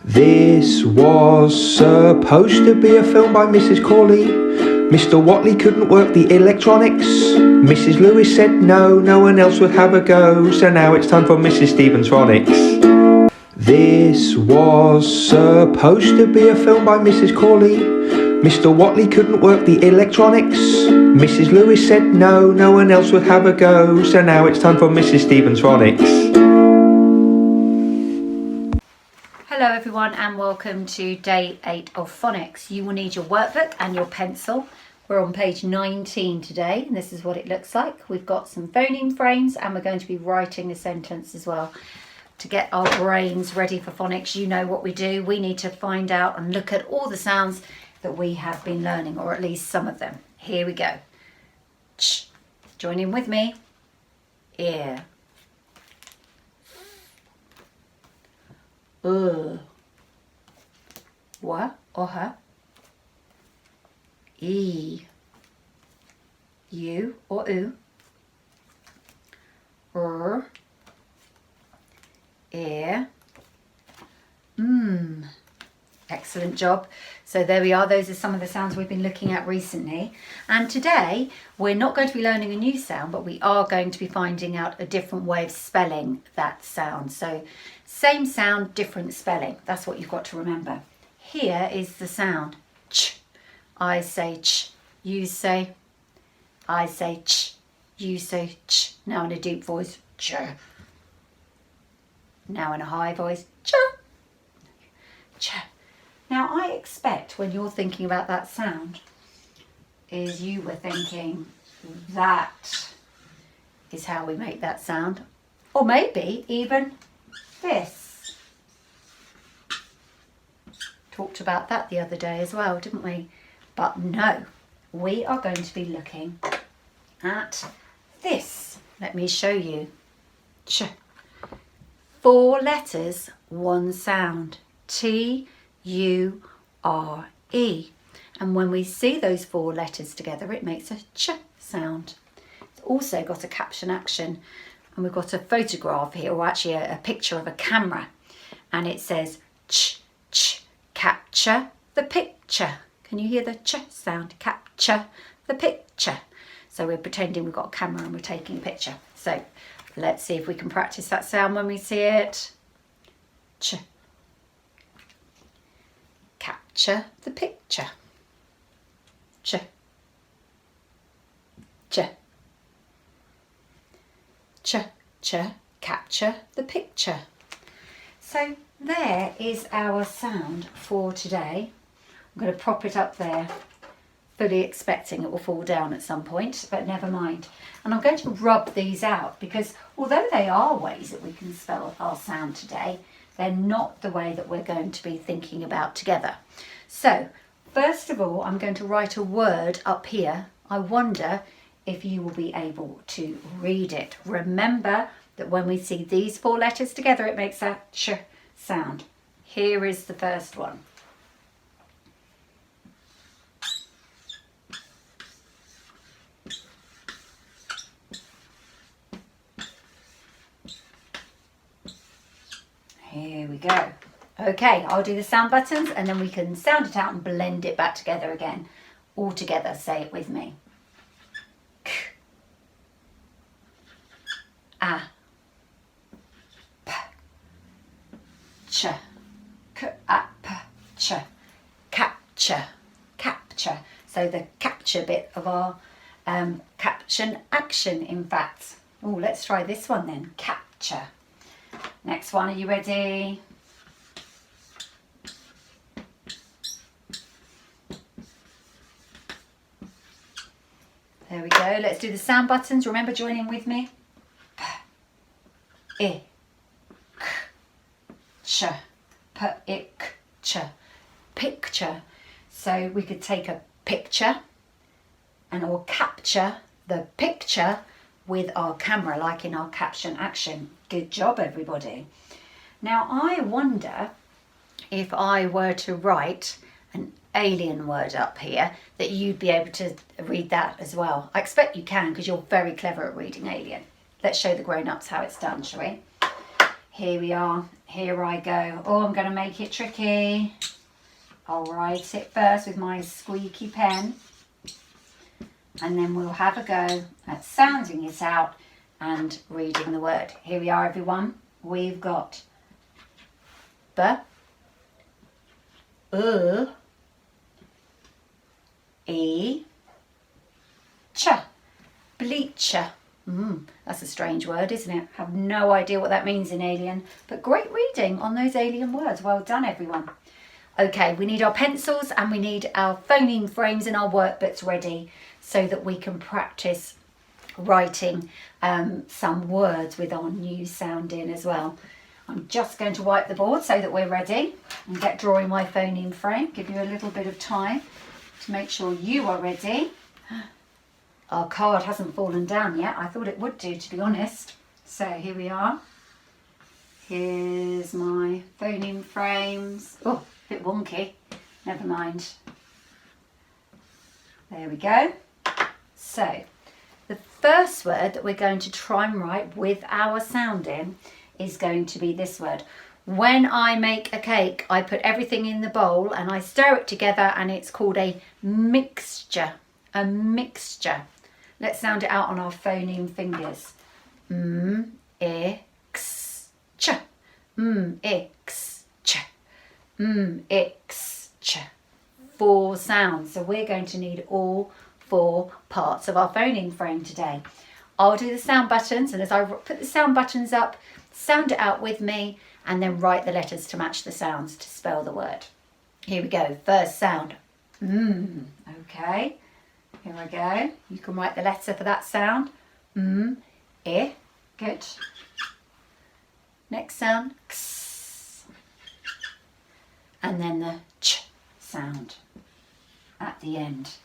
This was supposed to be a film by Mrs. Corley. Mr. Watley couldn't work the electronics. Mrs. Lewis said no one else would have a go. So now it's time for Mrs. Stevens Phonics. This was supposed to be a film by Mrs. Corley. Mr. Watley couldn't work the electronics. Mrs. Lewis said no one else would have a go. So now it's time for Mrs. Stevens Phonics. Hello everyone and welcome to day 8 of phonics. You will need your workbook and your pencil. We're on page 19 today and this is what it looks like. We've got some phoneme frames and we're going to be writing a sentence as well. To get our brains ready for phonics, you know what we do. We need to find out and look at all the sounds that we have been learning, or at least some of them. Here we go. Ch. Join in with me. Ear. Wa or her. E. U or oo. R. Ear. Excellent job. So there we are. Those are some of the sounds we've been looking at recently. And today we're not going to be learning a new sound, but we are going to be finding out a different way of spelling that sound. So same sound, different spelling. That's what you've got to remember. Here is the sound ch. I say ch. You say. I say ch. You say ch. Now in a deep voice, ch. Now in a high voice, ch. Ch. Now I expect when you're thinking about that sound is you were thinking that is how we make that sound. Or maybe even this. Talked about that the other day as well, didn't we? But no, we are going to be looking at this. Let me show you. Ch. 4 letters, 1 sound. T-U-R-E. And when we see those 4 letters together, it makes a ch sound. It's also got a caption action. And we've got a photograph here, or actually a picture of a camera. And it says ch, ch, capture the picture. Can you hear the ch sound? Capture the picture. So we're pretending we've got a camera and we're taking a picture. So let's see if we can practice that sound when we see it. Ch. Capture the picture. Ch. Ch. Ch. Ch. Capture the picture. So there is our sound for today. I'm going to prop it up there, fully expecting it will fall down at some point, but never mind. And I'm going to rub these out because although they are ways that we can spell our sound today, they're not the way that we're going to be thinking about together. So first of all, I'm going to write a word up here. I wonder if you will be able to read it. Remember that when we see these 4 letters together, it makes a ch sound. Here is the first one. Here we go. Okay, I'll do the sound buttons and then we can sound it out and blend it back together again. All together, say it with me. K. A. P. Ch. K. A. P. Ch. Capture. Capture. So the capture bit of our caption action, in fact. Oh, let's try this one then. Capture. Next one, are you ready? There we go. Let's do the sound buttons. Remember, join in with me. P, I, K, ch, P, I, K, ch. Picture. So we could take a picture and or capture the picture with our camera, like in our caption action. Good job, everybody. Now, I wonder if I were to write an alien word up here, that you'd be able to read that as well. I expect you can, because you're very clever at reading alien. Let's show the grown-ups how it's done, shall we? Here we are. here I go. Oh, I'm going to make it tricky. I'll write it first with my squeaky pen, and then we'll have a go at sounding it out and reading the word. Here we are, everyone. We've got B, E, Ch, bleacher. That's a strange word, isn't it? I have no idea what that means in Alien, but great reading on those alien words. Well done, everyone. Okay, we need our pencils and we need our phoneme frames and our workbooks ready so that we can practice writing some words with our new sound in as well. I'm just going to wipe the board so that we're ready and get drawing my phoneme frame. Give you a little bit of time to make sure you are ready. Our card hasn't fallen down yet. I thought it would do, to be honest. So here we are. Here's my phoneme frames. Oh, a bit wonky. Never mind. There we go. So the first word that we're going to try and write with our sound in is going to be this word. When I make a cake, I put everything in the bowl and I stir it together, and it's called a mixture. A mixture. Let's sound it out on our phoneme fingers. X, ch. X, ch. X, ch. 4 sounds. So we're going to need all 4 parts of our phoneme frame today. I'll do the sound buttons, and as I put the sound buttons up, sound it out with me, and then write the letters to match the sounds to spell the word. Here we go. First sound. Okay. Here I go. You can write the letter for that sound. I. Good. Next sound. X. And then the ch sound at the end.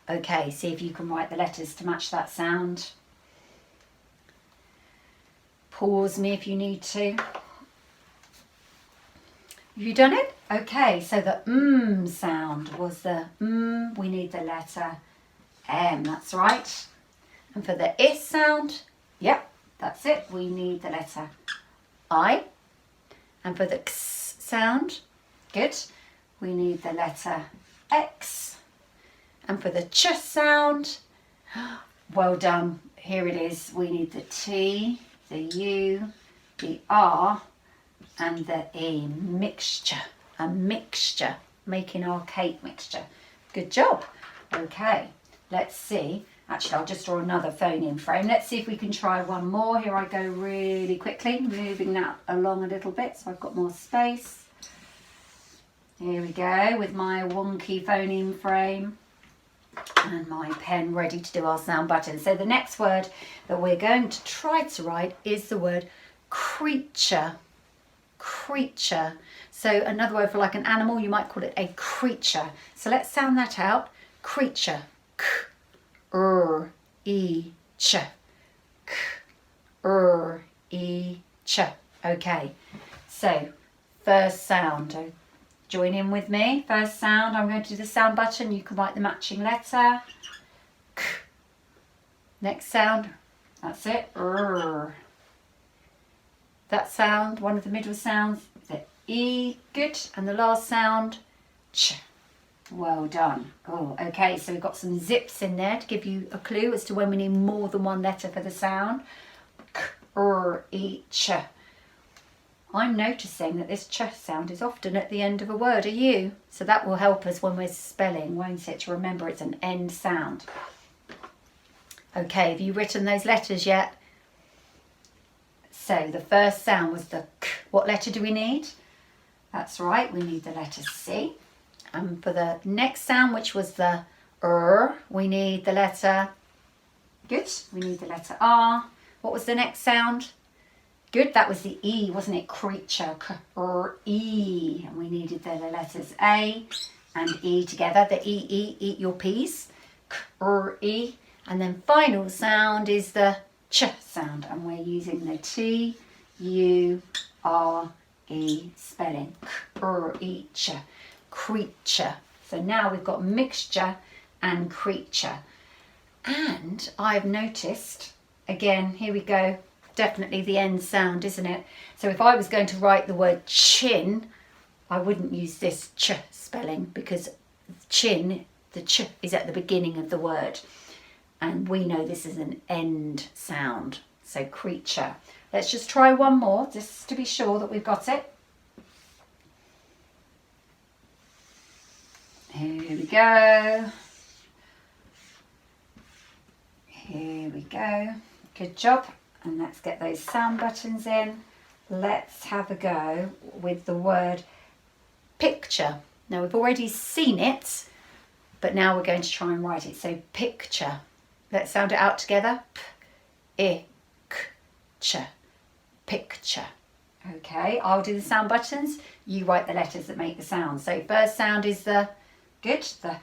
Okay, see if you can write the letters to match that sound. Pause me if you need to. Have you done it? Okay, so the sound was the we need the letter M, that's right. And for the I sound, yep, that's it. We need the letter I. And for the X sound, good, we need the letter X. And for the Ch sound, well done, here it is. We need the T, the U, the R, and the E. Mixture, a mixture, making our cake mixture. Good job. Okay. Let's see. Actually, I'll just draw another phoneme frame. Let's see if we can try one more. Here I go really quickly, moving that along a little bit so I've got more space. Here we go with my wonky phoneme frame and my pen ready to do our sound button. So the next word that we're going to try to write is the word creature. Creature. So another word for like an animal, you might call it a creature. So let's sound that out. Creature. K, E, ch. K, E, ch. Okay, so first sound. Join in with me. First sound, I'm going to do the sound button. You can write the matching letter. K. Next sound, that's it. That sound, one of the middle sounds, the E, good. And the last sound, ch. Well done. Oh, okay, so we've got some zips in there to give you a clue as to when we need more than one letter for the sound. K, E, ch. I'm noticing that this ch sound is often at the end of a word. Are you? So that will help us when we're spelling, won't it? To remember it's an end sound. Okay, have you written those letters yet? So the first sound was the k. What letter do we need? That's right, we need the letter C. And for the next sound, which was the we need the letter, good, we need the letter R. What was the next sound? Good, that was the E, wasn't it? Creature, E. And we needed the letters A and E together. The E, eat your peas. E. And then final sound is the ch sound. And we're using the T, U, R, E spelling. Creature. Creature. So now we've got mixture and creature. And I've noticed, again, here we go, definitely the end sound, isn't it? So if I was going to write the word chin, I wouldn't use this ch spelling, because chin, the ch is at the beginning of the word. And we know this is an end sound. So creature. Let's just try one more, just to be sure that we've got it. Here we go. Here we go. Good job. And let's get those sound buttons in. Let's have a go with the word picture. Now we've already seen it, but now we're going to try and write it. So picture. Let's sound it out together. P-I-C-Ch. Picture. Okay, I'll do the sound buttons. You write the letters that make the sound. So first sound is the good, the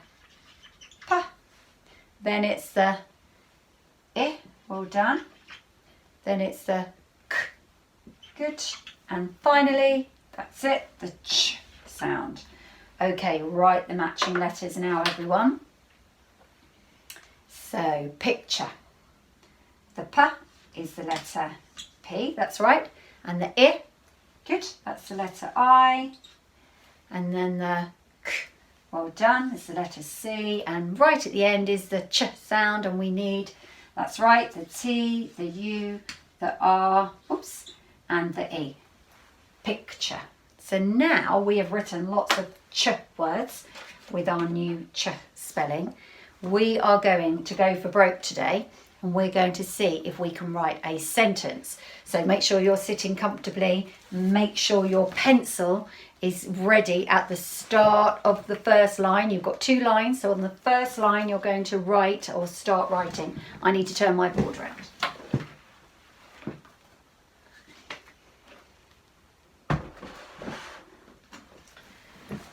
P. Then it's the I. Well done. Then it's the K. Good. And finally, that's it, the Ch sound. Okay, write the matching letters now, everyone. So, picture. The P is the letter P, that's right. And the I, good, that's the letter I. And then the K, well done, is the letter C. And right at the end is the Ch sound, and we need, that's right, the T, the U, the R, oops, and the E. Picture. So now we have written lots of ch words with our new ch spelling. We are going to go for broke today, and we're going to see if we can write a sentence. So make sure you're sitting comfortably. Make sure your pencil is ready at the start of the first line. You've got 2 lines, so on the first line you're going to write or start writing. I need to turn my board around.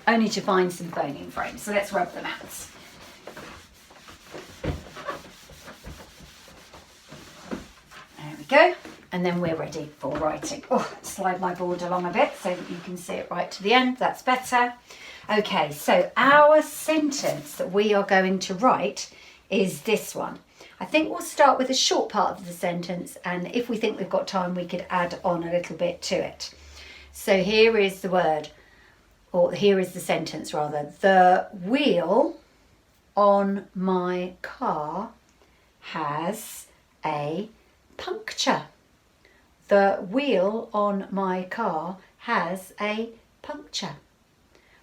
Only to find some phoneme frames, so let's rub them out. There we go, and then we're ready for writing. Oh, slide my board along a bit so that you can see it right to the end, that's better. Okay, so our sentence that we are going to write is this one. I think we'll start with a short part of the sentence, and if we think we've got time we could add on a little bit to it. So here is the word, or here is the sentence rather. The wheel on my car has a puncture. The wheel on my car has a puncture.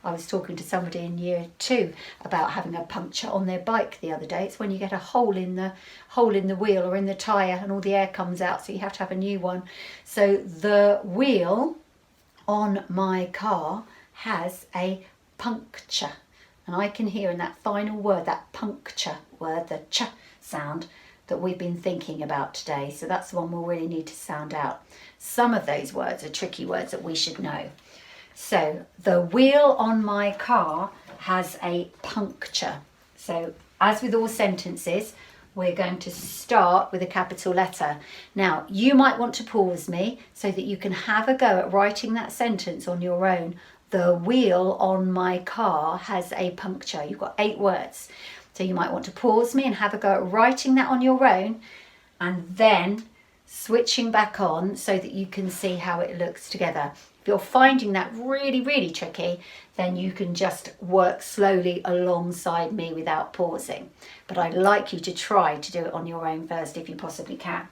I was talking to somebody in year 2 about having a puncture on their bike the other day. It's when you get a hole in the wheel or in the tyre and all the air comes out, so you have to have a new one. So the wheel on my car has a puncture. And I can hear in that final word, that puncture word, the ch sound, that we've been thinking about today. So that's the one we'll really need to sound out. Some of those words are tricky words that we should know. So the wheel on my car has a puncture. So as with all sentences, we're going to start with a capital letter. Now, you might want to pause me so that you can have a go at writing that sentence on your own. The wheel on my car has a puncture. You've got 8 words. So you might want to pause me and have a go at writing that on your own, and then switching back on so that you can see how it looks together. If you're finding that really, really tricky, then you can just work slowly alongside me without pausing. But I'd like you to try to do it on your own first if you possibly can.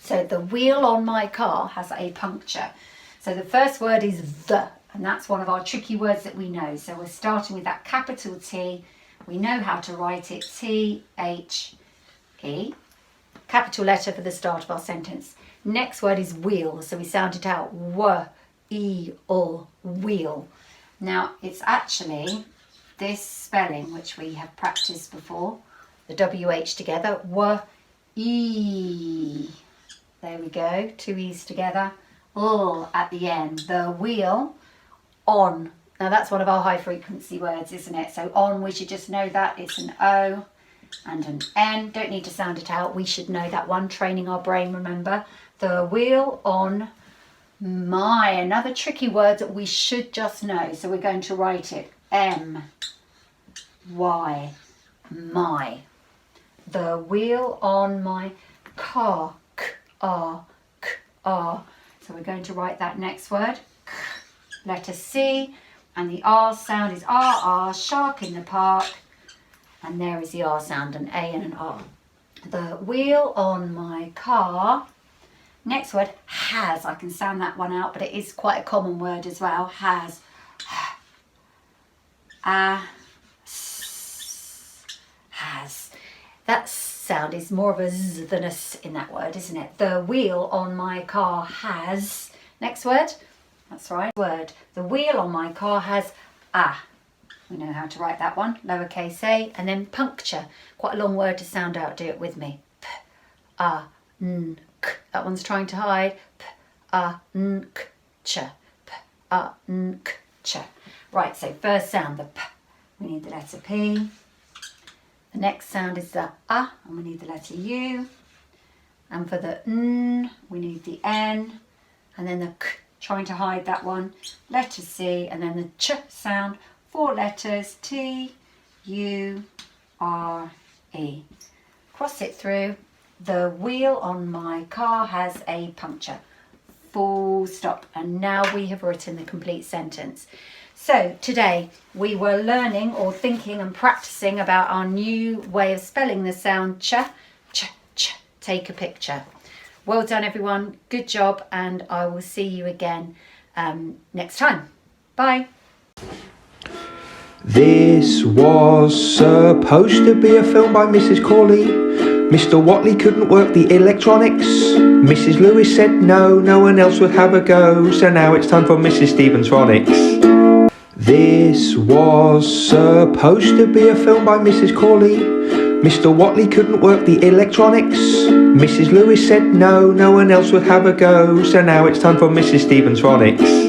So the wheel on my car has a puncture. So the first word is the, and that's one of our tricky words that we know. So we're starting with that capital T. We know how to write it, T-H-E. Capital letter for the start of our sentence. Next word is wheel. So we sound it out, W-E-L, wheel. Now it's actually this spelling which we have practiced before, the W-H together, W-E. There we go, 2 E's together, L at the end, the wheel on. Now that's one of our high frequency words, isn't it? So on, we should just know that it's an O and an N. Don't need to sound it out. We should know that one, training our brain, remember. The wheel on my, another tricky word that we should just know. So we're going to write it M-Y, my. The wheel on my car, K-R, K, R. So we're going to write that next word, letter C, and the R sound is R, shark in the park, and there is the R sound, an A and an R. The wheel on my car, next word, has. I can sound that one out, but it is quite a common word as well, has. Has. That sound is more of a Z than a S in that word, isn't it? The wheel on my car has, next word, that's right, word. The wheel on my car has we know how to write that one, lowercase a, and then puncture, quite a long word to sound out, do it with me. P, A, N, K, that one's trying to hide. P, A, N, K, ch, P, A, N, K, ch. Right, so first sound, the P, we need the letter P. The next sound is the A, and we need the letter U. And for the N, we need the N. And then the K, trying to hide that one, letter C, and then the Ch sound, 4 letters, T, U, R, E. Cross it through. The wheel on my car has a puncture. Full stop. And now we have written the complete sentence. So today we were learning or thinking and practicing about our new way of spelling the sound ch, ch, ch. Take a picture. Well done everyone, good job, and I will see you again next time. Bye. This was supposed to be a film by Mrs. Corley. Mr. Watley couldn't work the electronics. Mrs. Lewis said no one else would have a go. So now it's time for Mrs. Stevens' Phonics. This was supposed to be a film by Mrs. Corley. Mr. Watley couldn't work the electronics. Mrs. Lewis said no one else would have a go. So now it's time for Mrs. Stevens' Phonics.